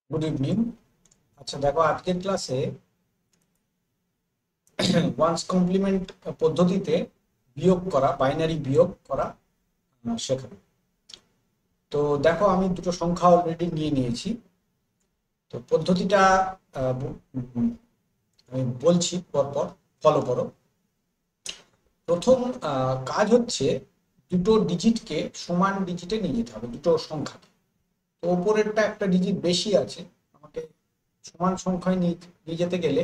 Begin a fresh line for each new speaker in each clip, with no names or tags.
Good evening. আচ্ছা দেখো, আজকের ক্লাসে ওয়ান্স কমপ্লিমেন্ট পদ্ধতিতে বিয়োগ করা, বাইনারি বিয়োগ করা শেখাবো। তো দেখো, আমি দুটো সংখ্যা অলরেডি নিয়ে নিয়েছি। তো পদ্ধতিটা আমি বলছি, পরপর ফলো করো। প্রথম কাজ হচ্ছে দুটো ডিজিটকে সমান ডিজিটে নিয়ে যেতে হবে, দুটো সংখ্যাকে। তো ওপরেরটা একটা ডিজিট বেশি আছে, আমাকে সমান সংখ্যায় নিয়ে যেতে গেলে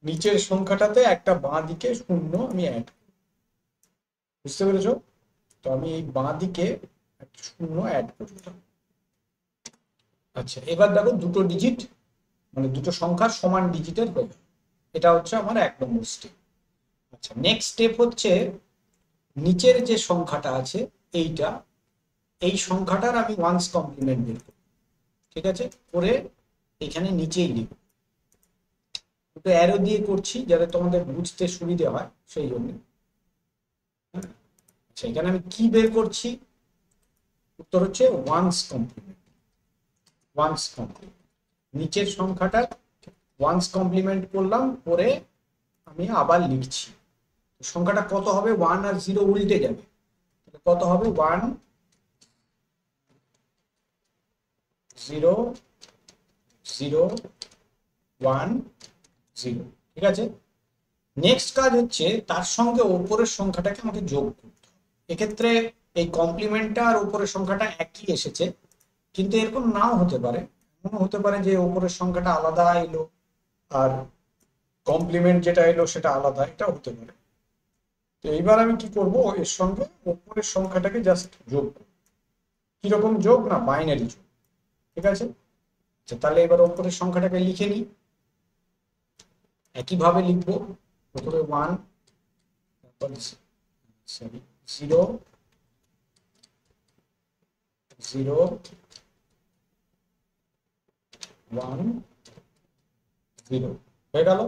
নিচের সংখ্যাটাতে একটা বাঁ দিকে শূন্য আমি অ্যাড, বুঝতে পেরেছো? তো আমি এই বাঁ দিকে একটা শূন্য অ্যাড করলাম। আচ্ছা, এবার দেখো দুটো ডিজিট, মানে দুটো সংখ্যা সমান ডিজিটের হয়ে গেল। এটা হচ্ছে আমার 1 নম্বর স্টেপ। আচ্ছা, নেক্সট স্টেপ হচ্ছে নিচের যে সংখ্যাটা আছে এইটা, এই সংখ্যাটার আমি ওয়ান্স কমপ্লিমেন্ট বের করব। ঠিক আছে, করে এখানে নিচেই লিখব। দুটো অ্যারো দিয়ে করছি যাতে তোমাদের বুঝতে সুবিধে হয়, সেই জন্য। আচ্ছা, এখানে আমি কি বের করছি? উত্তর হচ্ছে ওয়ান্স কমপ্লিমেন্ট। ওয়ান্স কমপ্লিমেন্ট, নিচের সংখ্যাটা ওয়ান্স কমপ্লিমেন্ট করলাম, করে আমি আবার লিখছি। সংখ্যাটা কত হবে? 1 আর 0 উল্টে যাবে, কত হবে? 1 0 0 1 0। ঠিক আছে, নেক্সট কাজ হচ্ছে তার সঙ্গে ওপরের সংখ্যাটাকে আমাকে যোগ করতে হবে। এক্ষেত্রে এই কমপ্লিমেন্টটা আর উপরের সংখ্যাটা একই এসেছে, কিন্তু এরকম নাও হতে পারে। এমনও হতে পারে যে উপরের সংখ্যাটা আলাদা এলো আর কমপ্লিমেন্ট যেটা এলো সেটা আলাদা, এটাও হতে পারে। তো এইবার আমি কি করব, এর সঙ্গে উপরের সংখ্যাটাকে জাস্ট যোগ করব। কিরকম যোগ? না, বাইনারি যোগ। ঠিক আছে, আচ্ছা তাহলে এবার উপরের সংখ্যাটাকে লিখে নিই। একইভাবে লিখবো, প্রথমে 1, তারপর সরি 0 0 1 0 হয়ে গেল।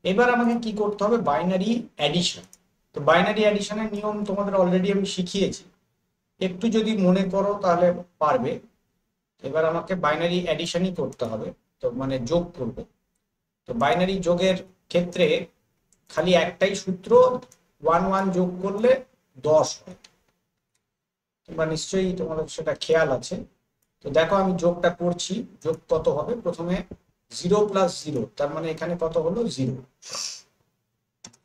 এবার আমাকে কি করতে হবে? Binary addition. তো বাইনারি অ্যাডিশনের নিয়ম তোমাদের অলরেডি আমি শিখিয়েছি, একটু যদি মনে করো তাহলে পারবে। এবার আমাকে বাইনারি অ্যাডিশনই করতে হবে, তো মানে যোগ করব। তো বাইনারি যোগের ক্ষেত্রে খালি একটাই সূত্র, 1 1 যোগ করলে 10 হয়। তোমরা নিশ্চয়ই, তোমাদের সেটা খেয়াল আছে। তো দেখো আমি যোগটা করছি। যোগ কত হবে? প্রথমে 0 প্লাস 0, তার মানে এখানে কত হলো? 0।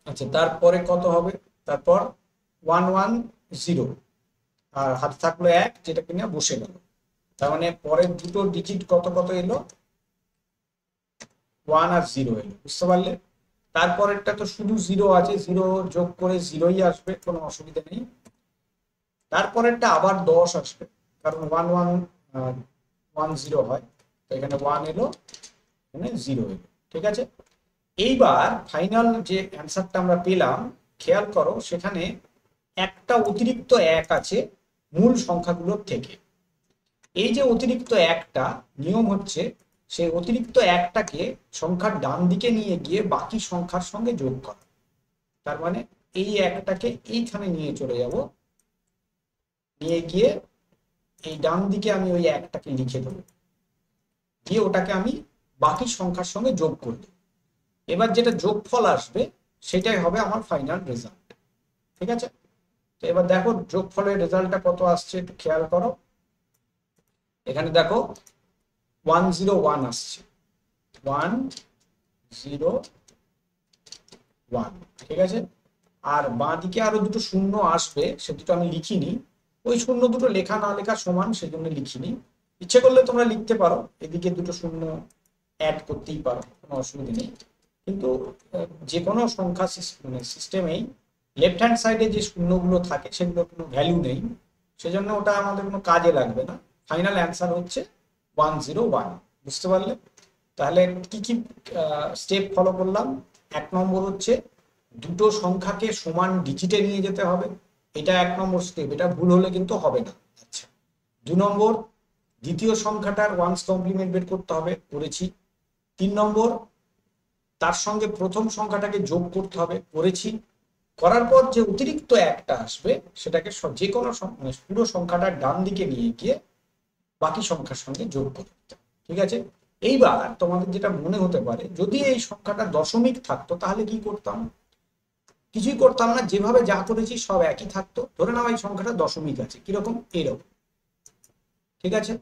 আচ্ছা, তারপরে কত হবে? তারপর 1 1 0, আর হাতে থাকলো 1, যেটা কিনা বসে গেল। তার মানে পরের দুটো ডিজিট কত কত এলো? 1 আর 0 এলো, বুঝতে পারলে? তারপরেরটা তো শুধু 0 আছে, 0 যোগ করে 0ই আসবে, কোনো অসুবিধা নেই। তারপরেরটা আবার 10 আসবে, কারণ 1 1 1 0 হয়। তো এখানে 1 এলো, এখানে 0 এলো। ঠিক আছে, এইবার ফাইনাল যে অ্যান্সারটা আমরা পেলাম, খেয়াল করো সেখানে একটা অতিরিক্ত 1 আছে মূল সংখ্যাগুলোর থেকে। এই যে অতিরিক্ত একটা, নিয়ম হচ্ছে সেই অতিরিক্ত একটাকে সংখ্যার ডান দিকে নিয়ে গিয়ে বাকি সংখ্যার সঙ্গে যোগ করা। তার মানে এই একটাকে এইখানে নিয়ে চলে যাব, নিয়ে গিয়ে এই ডান দিকে আমি ওই একটাকে লিখে দেবো, দিয়ে ওটাকে আমি বাকি সংখ্যার সঙ্গে যোগ করে দেবো। এবার যেটা যোগফল আসবে সেটাই হবে আমার ফাইনাল রেজাল্ট। ঠিক আছে, তো এবার দেখো যোগফলের রেজাল্টটা কত আসছে একটু খেয়াল করো। এখানে দেখো 1 0 1 আসছে, 1 0 1। ঠিক আছে, আর বাঁ দিকে আরো দুটো শূন্য আসবে, সে দুটো আমি লিখিনি। ওই শূন্য দুটো লেখা না লেখা সমান, সেজন্য লিখিনি। ইচ্ছে করলে তোমরা লিখতে পারো, এদিকে দুটো শূন্য অ্যাড করতেই পারো, কোনো অসুবিধা নেই। কিন্তু যে কোনো সংখ্যা মানে সিস্টেমেই লেফট হ্যান্ড সাইডে যে শূন্যগুলো থাকে সেগুলো কোনো ভ্যালু নেই, সেজন্য ওটা আমাদের কোনো কাজে লাগবে না। ফাইনাল অ্যান্সার হচ্ছে 1 0 1, বুঝতে পারলে? তাহলে কি কি স্টেপ ফলো করলাম? 1 নম্বর হচ্ছে দুটো সংখ্যাকে সমান ডিজিটে নিয়ে যেতে হবে, এটা 1 নম্বর স্টেপ, এটা ভুল হলে কিন্তু হবে না। আচ্ছা, 2 নম্বর, দ্বিতীয় সংখ্যাটার ওয়ান্স কমপ্লিমেন্ট বের করতে হবে, করেছি। 3 নম্বর, তার সঙ্গে প্রথম সংখ্যাটাকে যোগ করতে হবে, করেছি। করার পর যে অতিরিক্ত একটা আসবে সেটাকে যে কোনো মানে পুরো সংখ্যাটা ডান দিকে নিয়ে গিয়ে বাকি সংখ্যার সঙ্গে যোগ করতে হবে। ঠিক আছে। এইবার তোমাদের যেটা মনে হতে পারে, যদি এই সংখ্যাটা দশমিক থাকতো তাহলে কি করতাম? কিছুই করতাম না, যেভাবে যা করেছি সব একই থাকতো। ধরে নাও এই সংখ্যাটা দশমিক আছে, কিরকম? এইরকম। ঠিক আছে,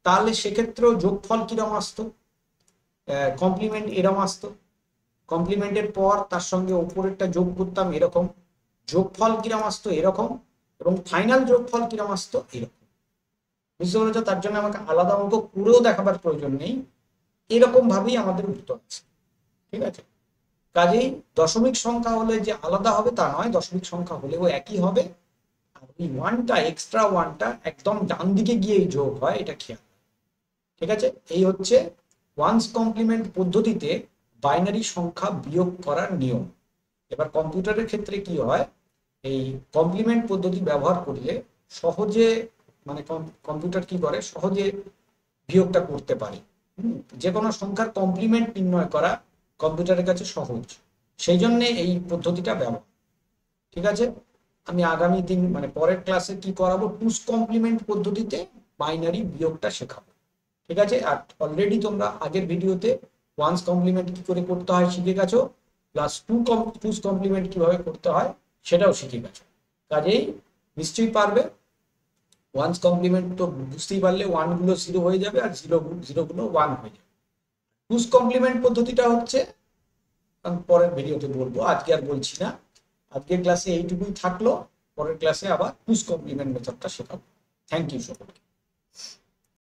তাহলে সেক্ষেত্রেও যোগফল কিরকম আসতো? কমপ্লিমেন্ট এরকম আসতো। কমপ্লিমেন্টের পর তার সঙ্গে ওপরেরটা যোগ করতাম এরকম, যোগফল কিরকম আসতো? এরকম। এবং ফাইনাল যোগফল কিরকম আসতো? এরকম। বুঝতে পেরেছো? তার জন্য আমাকে আলাদা অঙ্ক করেও দেখাবার প্রয়োজন নেই, এরকম ভাবেই আমাদের উত্তর আছে। ঠিক আছে, কাজেই দশমিক সংখ্যা হলে যে আলাদা হবে তা নয়, দশমিক সংখ্যা হলেও একই হবে। আর ওই ওয়ানটা, এক্সট্রা ওয়ানটা একদম ডান দিকে গিয়ে যোগ হয়, এটা খেয়াল। ঠিক আছে, এই হচ্ছে ওয়ান্স কমপ্লিমেন্ট পদ্ধতিতে বাইনারি সংখ্যা বিয়োগ করার নিয়ম। এবার কম্পিউটারের ক্ষেত্রে কি হয়, এই কমপ্লিমেন্ট পদ্ধতি ব্যবহার করলে সহজে, মানে কম্পিউটার কি করে, সহজে বিয়োগটা করতে পারে। যে কোনো সংখ্যার কমপ্লিমেন্ট নির্ণয় করা কম্পিউটারের কাছে সহজ, সেই জন্য এই পদ্ধতিটা ব্যবহার। ঠিক আছে, আমি আগামী দিন মানে পরের ক্লাসে কি করাবো, টুস কমপ্লিমেন্ট পদ্ধতিতে বাইনারি বিয়োগটা শেখাবো। ঠিক আছে, আর অলরেডি তোমরা আগের ভিডিওতে ওয়ান্স কমপ্লিমেন্ট কি করে করতে হয় শিখে গেছো, প্লাস টুস কমপ্লিমেন্ট কিভাবে করতে হয় সেটাও শিখে গেছো। কাজেই নিশ্চয়ই পারবে। ওয়ান্স কমপ্লিমেন্ট তো বুঝতেই পারলে, ওয়ান গুলো জিরো হয়ে যাবে আর জিরো গুলো ওয়ান হয়ে যাবে। টুস কমপ্লিমেন্ট পদ্ধতিটা হচ্ছে, আমি পরের ভিডিওতে বলবো, আজকে আর বলছি না। আজকের ক্লাসে এইটুকুই থাকলো, পরের ক্লাসে আবার টুস কমপ্লিমেন্ট মেথডটা শেখাবো। থ্যাংক ইউ সকলকে।